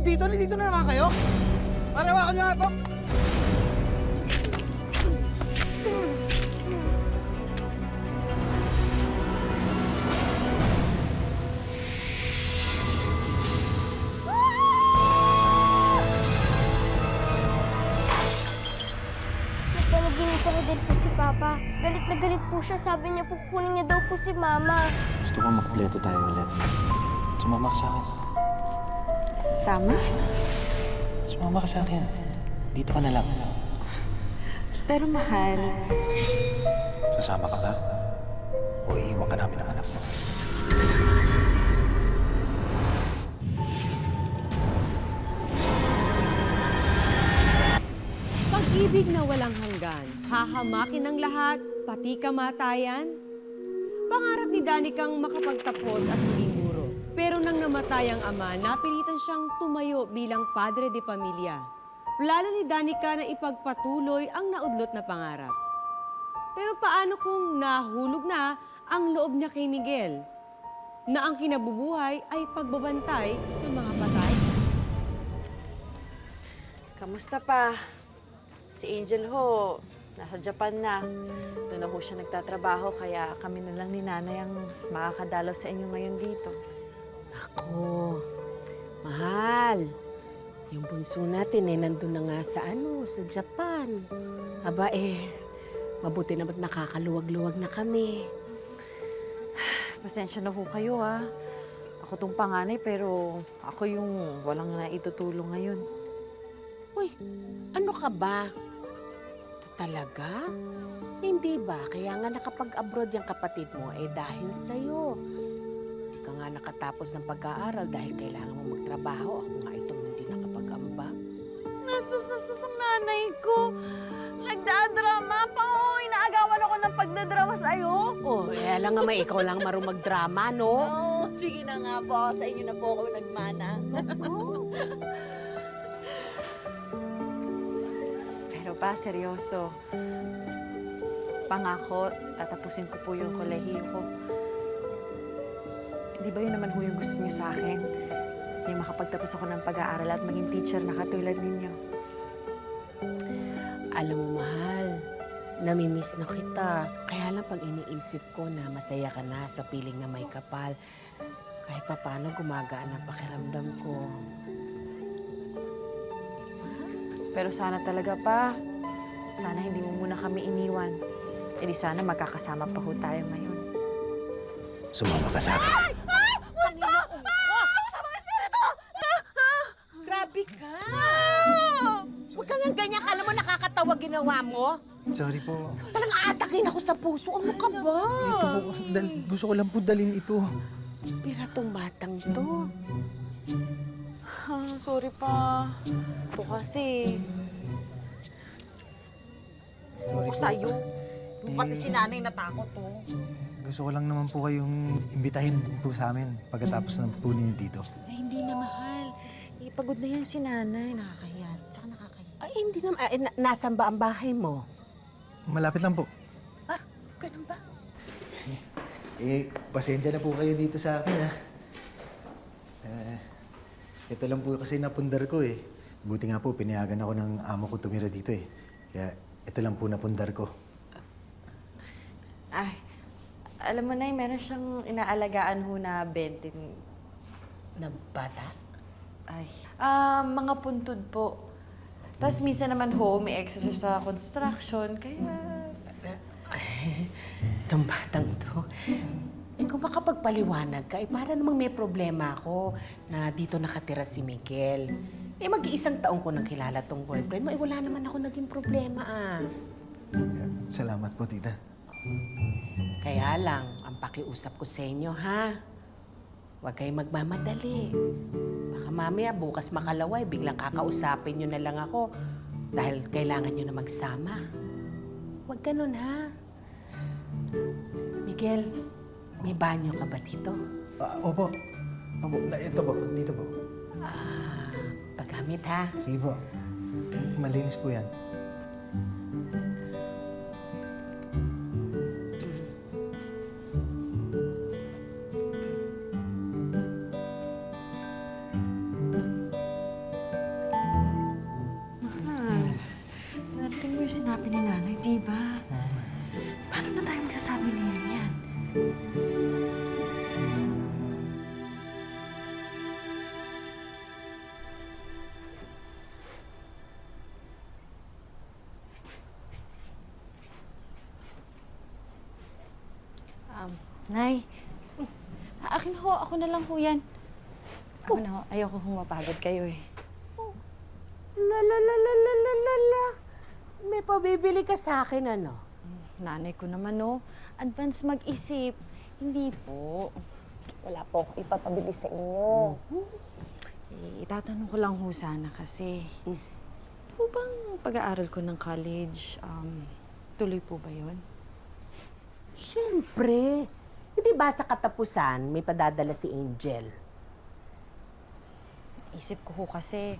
dito? Nandito na naman kayo? Pare, hawakan niyo nga ito! Nagpanaginip ako din po si Papa. Galit na galit po siya. Sabi niya po kukunin niya daw po si Mama. Gusto ko makumpleto tayo ulit. Sumama ka sa akin. Sama? Sumama ka sa akin. Dito ka na lang. Pero mahal, Sasama ka ba? O iiwan ka namin ng anak mo? Pag-ibig na walang hanggan, hahamakin ng lahat, pati kamatayan. Pangarap ni Danicang makapagtapos at maging guro. Pero nang namatay ang ama, napilitan siyang tumayo bilang padre de pamilya. Plano ni Danica na ipagpatuloy ang naudlot na pangarap. Pero paano kung nahulog na ang loob niya kay Miguel? Na ang kinabubuhay ay pagbabantay sa mga patay? kamusta pa? Si Angel ho, nasa Japan na. Doon na ho siya nagtatrabaho, kaya kami na lang ni Nanay ang makakadalaw sa inyo ngayon dito. Ako, mahal. Yung bunso natin nandun na nga sa sa Japan. Aba mabuti naman nakakaluwag-luwag na kami. Pasensya na ho kayo ha. Ako tong panganay pero ako yung walang naitutulong ngayon. Uy, ano ka ba? Ito talaga? Hindi ba? Kaya nga nakapag-abroad yung kapatid mo dahil sa'yo. Hindi ka nga nakatapos ng pag-aaral dahil kailangan mo magtrabaho. Ako nga itong hindi nakapag-ambag. Nasusasus ang nanay ko. Nagdadrama pa ho. Inaagawan ako ng pagdadrama sa'yo. Oh, alam nga may ikaw lang marunong magdrama, no? Oo, sige na nga po. Sa inyo na po ako nagmana. Pero pa, seryoso. Pangako, tatapusin ko po yung kolehiyo ko. Di ba yun naman ho yung gusto niyo sa akin? Yung makapagtapos ako ng pag-aaral at maging teacher na katulad ninyo. Alam mo, mahal, namimiss na kita. Kaya lang pag iniisip ko na masaya ka na sa piling na may kapal, kahit pa paano gumagaan ang pakiramdam ko. Pero sana talaga pa, sana hindi mo muna kami iniwan. E di sana magkakasama pa ho tayo ngayon. Sumama ka sa akin. Grabe ka! Huwag ka nga ganyan. Kala mo nakakatawa ginawa mo? Sorry po. Talagang aatakin ako sa puso. Ano ka ba? Ito po, gusto ko lang po dalhin ito. Pira tong batang to. Sorry pa. Ito kasi. Sorry Ako po. sa'yo. Yung pati si nanay natakot oh. Gusto ko lang naman po kayong imbitahin po sa amin pagkatapos ng po ninyo dito. Ay, hindi na mahal. Pagod na yan si nanay. Nakakahiya. Tsaka nakakahiya. Ay, hindi naman. Nasaan ba ang bahay mo? Malapit lang po. Ah, ganun ba? Pasensya na po kayo dito sa akin, ha? Ito lang po kasi napundar ko, eh. Buti nga po, pinayagan ako ng amo ko tumira dito, eh. Kaya ito lang po napundar ko. Ay, alam mo na meron siyang inaalagaan ho na 20. Na bata? Ay, mga puntod po. Tapos minsan naman ho, may exercise sa construction, kaya... Itong batang to. Kung makapagpaliwanag ka, para namang may problema ako na dito nakatira si Miguel. Mag-iisang taong ko nang kilala tong boyfriend mo. Wala naman ako naging problema, Salamat po, tita. Kaya lang, ang pakiusap ko sa inyo, ha? Huwag kayong magmamadali. Baka mamaya, bukas makalaway, biglang kakausapin nyo na lang ako dahil kailangan nyo na magsama. Huwag ganun, ha? Miguel, may banyo ka ba dito? Opo. Opo, ito po, dito po. Paggamit, ha? Sige po. Malinis po yan. yung sinabi ni nanay, di ba? Paano na tayo magsasabi niya yan? Nay, akin ho, ako na lang ho yan. Ako na ho, ayoko humapagod kayo eh. La la la la la la la la. May pabibili ka sa akin, ano? Nanay ko naman no, advance mag-isip. Hindi po. Wala po ako ipapabili sa inyo. Itatanong ko lang ho sana kasi, po bang pag-aaral ko ng college, tuloy po ba yun? Siyempre. Hindi ba sa katapusan may padadala si Angel? Isip ko ho kasi,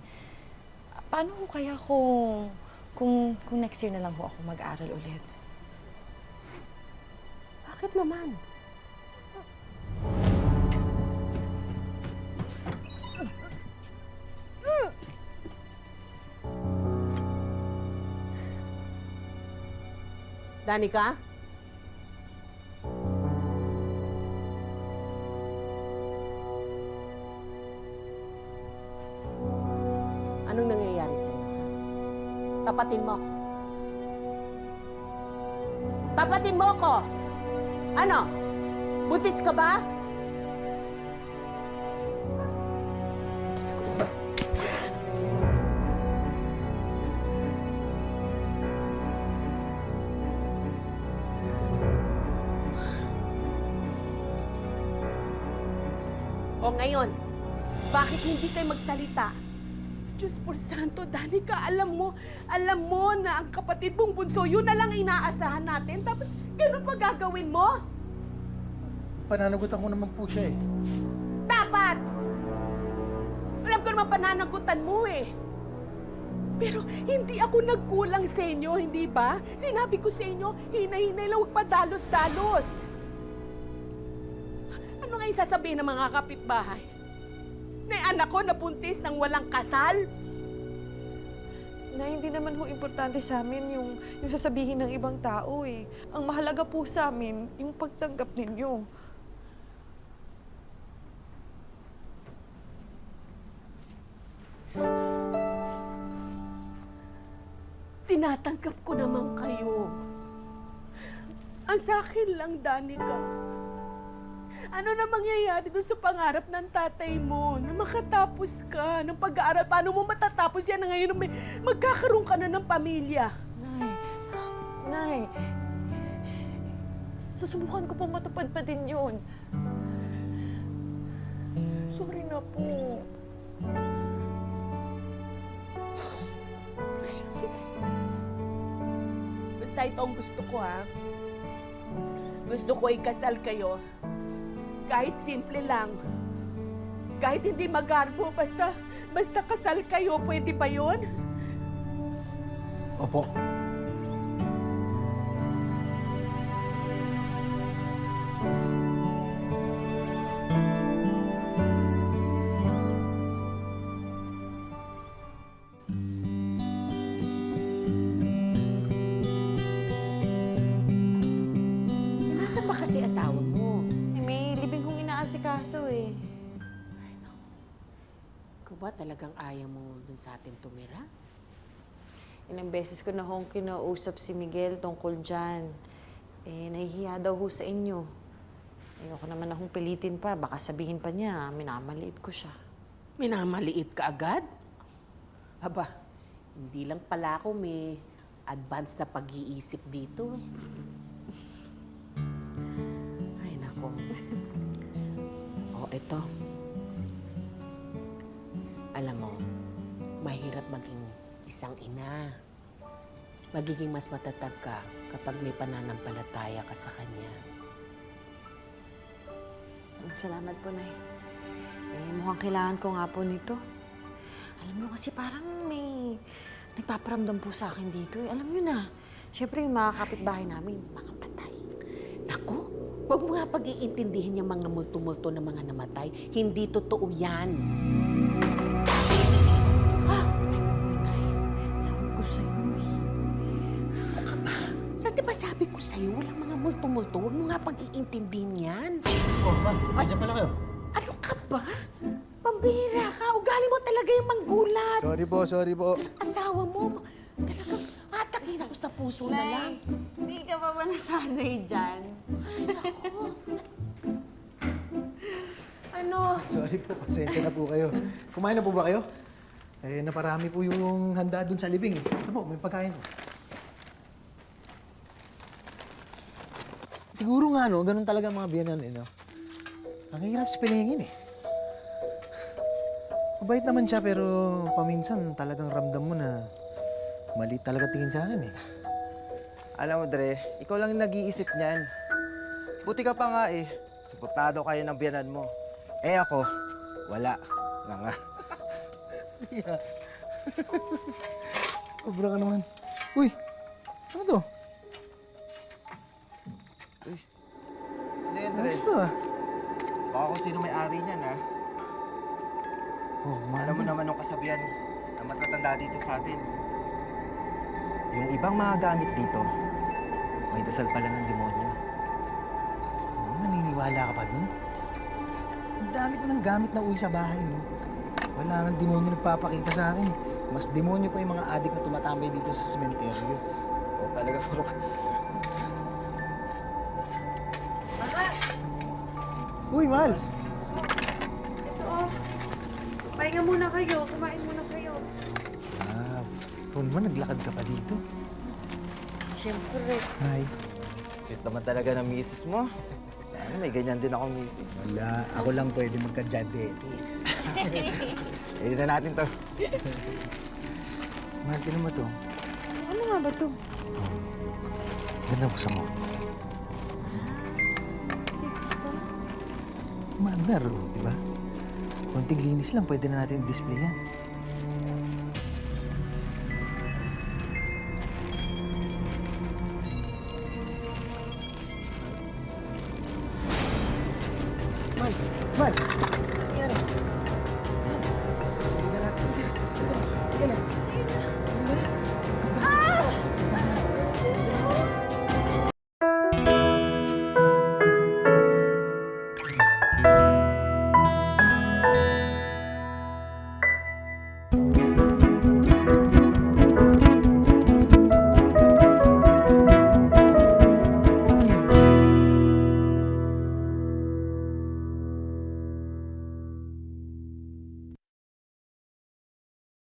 paano ho kaya kung next year na lang ho ako mag-aaral ulit? Bakit naman? Danica? Anong nangyayari sa'yo? Ha? Tapatin mo ako. Tapatin mo ako! Ano? Buntis ka ba? Diyos ko. O ngayon, bakit hindi kayo magsalita? Diyos por santo, Danica, alam mo na ang kapatid mong bunso, yun na lang inaasahan natin. Tapos, gano'n pa gagawin mo? Pananagutan ko naman po siya eh. Dapat! Alam ko naman pananagutan mo eh. Pero hindi ako nagkulang sa inyo, hindi ba? Sinabi ko sa inyo, hinay-hinay lang, huwag pa dalos-dalos. Ano nga yung sasabihin ng mga kapitbahay? Na yung anak ko napuntis ng walang kasal? Na hindi naman ho importante sa amin yung sasabihin ng ibang tao eh. Ang mahalaga po sa amin, yung pagtanggap ninyo. Tinatanggap ko naman kayo. Ang sa akin lang, Danica, ano na mangyayari doon sa pangarap ng tatay mo na makatapos ka ng pag-aaral? Paano mo matatapos yan na ngayon magkakaroon ka na ng pamilya? Nay, susubukan ko pong matupad pa din yun. Sorry na po. Sige. Basta ito ang gusto ko, ha? Gusto ko ikasal kayo. Kahit simple lang. Kahit hindi magarbo, basta kasal kayo. Pwede ba yun? Opo. Nasaan ba kasi asawa mo? May libing kong inaasikaso eh. Ikaw ba talagang ayaw mo dun sa atin tumira? Ilang beses ko na hong kinausap si Miguel tungkol dyan. Eh, nahihiya daw ho sa inyo. Ayoko naman akong pilitin pa. Baka sabihin pa niya, minamaliit ko siya. Minamaliit ka agad? Aba, hindi lang pala ako may advance na pag-iisip dito. Ay, nako. Eto. Alam mo, mahirap maging isang ina. Magiging mas matatag ka kapag may pananampalataya ka sa kanya. Salamat po, Nay. Mukhang kailangan ko nga po nito. Alam niyo kasi parang may nagpaparamdam po sa akin dito. Alam niyo na, siyempre yung mga kapitbahay namin, mga patay. Naku, huwag mo nga pag-iintindihin yung mga multo-multo na mga namatay. Hindi totoo yan. Sabi ko sa'yo eh. sa'yo, walang mga multo-multo. Huwag mo nga pag-iintindihin yan. Oh, ma, andyan pala kayo. Ano ka ba? Pambihira ka. Ugali mo talaga yung manggulat. Sorry po. Asawa mo, talagang atakin ako sa puso na lang. Hindi ka pa ba nasanay dyan? Ano? Sorry po, pasensya na po kayo. Kumain na po ba kayo? Eh, naparami po yung handa dun sa libing eh. Ito po, may pagkain po. Siguro nga, no, ganun talaga mga biyanan, eh, no? Ang hirap sa pinahingin, eh. Mabait naman siya, pero paminsan talagang ramdam mo na mali talaga tingin sa akin, eh. Alam mo, Dre, ikaw lang yung nag-iisip niyan. Buti ka pa nga eh. Suportado kayo ng biyanan mo. Eh ako, wala. Nga nga. Yeah. Sobra ka naman. Uy! Ano to? Hindi, Dre. Ano to, ah? Baka kung sino may-ari niyan, ha? Oh, Alam mo naman yung kasabihan na matatanda dito sa atin. Yung ibang mga gamit dito, may dasal pala ng demonyo. Naniniwala ka pa dun? Ang dami ko ng gamit na uwi sa bahay, no? Wala nang demonyo nagpapakita sa akin, eh. Mas demonyo pa yung mga adik na tumatambay dito sa sementeryo. O talaga, puro Uy, mahal! Pahinga muna kayo, kumain muna kayo. Ah, kung mo, naglakad ka pa dito. Siyempre. Hi. sweet naman talaga ng misis mo. Sana may ganyan din ako misis. Wala, ako lang pwede magka-diabetes. Pwede na natin to. Mahal, tinan mo to. Ano nga ba to? Ganda mo sa mo. Maandar, oh, di ba? Konting linis lang, pwede na natin i-display yan.